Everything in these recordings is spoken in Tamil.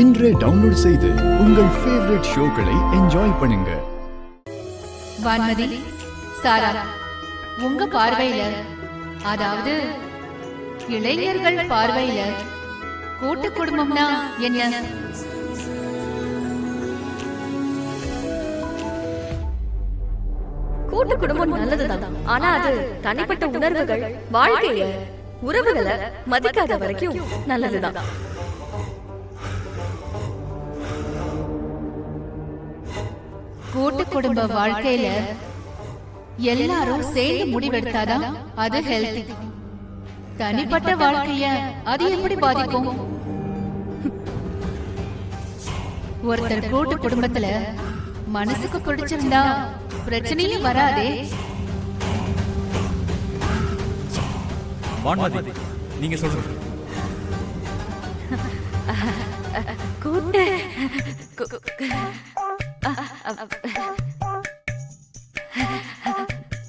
இன்றே டவுன்லோட் செய்து உங்கள் ஃபேவரட் ஷோக்களை என்ஜாய் பண்ணுங்க. வான்மதி, சாரா, உங்க பார்வையில, அதாவது இளைஞர்கள் பார்வையில கூட்டு குடும்பம்னா என்ன? கூட்டு குடும்பம் நல்லதுதான். ஆனா அது தனிப்பட்ட உணர்வுகள், வாழ்க்கைய, உறவுகளை மதிக்காத வரைக்கும் நல்லதுதான். கூட்டு குடும்ப வாழ்க்கையில எல்லாரும் சேர்ந்து முடிவெடுத்தாதான் அது ஹெல்தி. தனிப்பட்ட வாழ்க்கைய அது எப்படி பாதிக்கும்? ஒருத்தர் கூட்டு குடும்பத்துல மனசுக்கு பிடிச்சிருந்தா பிரச்சனையே வராதே. வான்மதி, நீங்க சொல்லுங்க. கூட்டு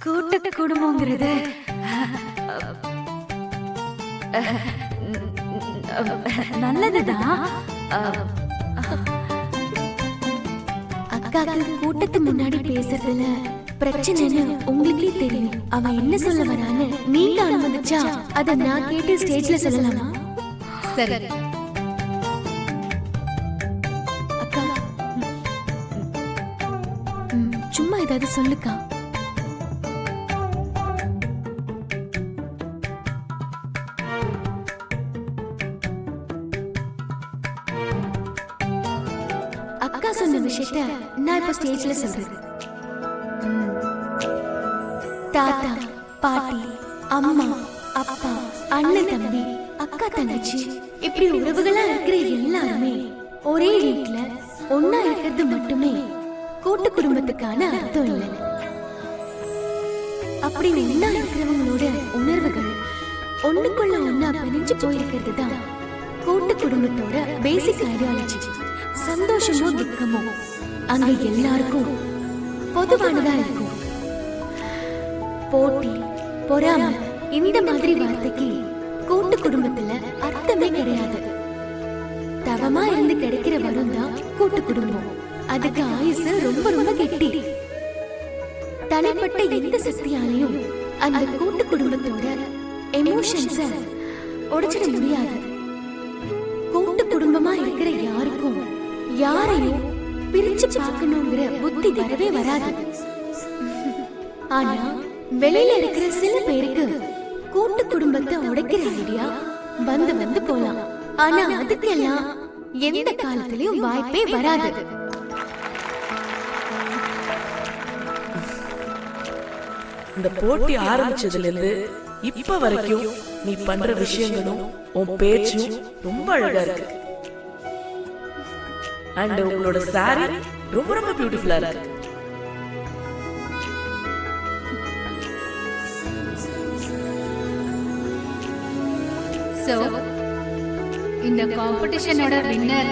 கூட்டு குடும்பங்கிறது நல்லதுதான். அக்காக்கு கூட்டத்து முன்னாடி பேசுறதுல பிரச்சனைன்னு உங்களுக்கே தெரியும். அவன் என்ன சொல்ல வரான்னு நீங்க அனுமதிச்சா அத நான் கேட்டு ஸ்டேஜ்ல சொல்லலாமா? சரி. அக்கா, சும்மா ஏதாவது சொல்லுக்கா. அக்கா சொன்ன விஷயத்த நான் இப்ப ஸ்டேஜ்ல சொல்றேன். தாத்தா, பாட்டி, அம்மா, அப்பா, அண்ணன், தம்பி, அக்கா, தங்கச்சி, இப்படி உறவுகளா இருக்கிற எல்லாருமே ஒரே வீட்டுல ஒன்னா இருக்கிறது மட்டுமே கூட்டு குடும்பத்துக்கான அர்த்தம் இல்லை. அப்படி ஒன்னா இருக்கிறவங்களோட உணர்வுகள் ஒண்ணுக்குள்ள ஒன்னா பிரிஞ்சு போயிருக்கிறது தான் கூட்டு குடும்பத்தோட பேசிக் ஐடியாலஜி. சந்தோஷமோ துக்கமோ அங்க எல்லாருக்கும் பொதுவானதா இருக்கும். போட்டி, பொறாமை, இந்த மாதிரி வார்த்தைக்கு கூட்டு குடும்பத்துல அர்த்தமே கிடையாது. தவமா இருந்து கிடைக்கிற வரம் தான் கூட்டு குடும்பம். அதுக்கு ஆயுசு ரொம்ப ரொம்ப கெட்டி. தனிப்பட்ட எந்த சக்தியாலையும் அந்த கூட்டு குடும்பத்தோட எமோஷன்ஸ உடைச்சிட முடியாது. கூட்டு குடும்பமா இருக்கிற யாருக்கும் யாரையும் பிரிச்சு பார்க்கணுங்கிற புத்தி வரவே வராது. ஆனா வெளியில இருக்கிற சில பேருக்கு கூட்டு குடும்பத்தை உடைக்கிற ஐடியா வந்து வந்து போலாம். ஆனா அதுக்கெல்லாம் எந்த காலத்திலயும் வாய்ப்பே வராது. இந்த போட்டி ஆரம்பிச்சதுல இருந்து இப்ப வரைக்கும் நீ பண்ற விஷயங்களும் உன் பேச்சும் ரொம்ப அழகா இருக்கு. அண்ட் உங்களோட சாரி ரொம்ப ரொம்ப பியூட்டிஃபுல்லா இருக்கு. சோ இந்த காம்படிஷனோட வின்னர்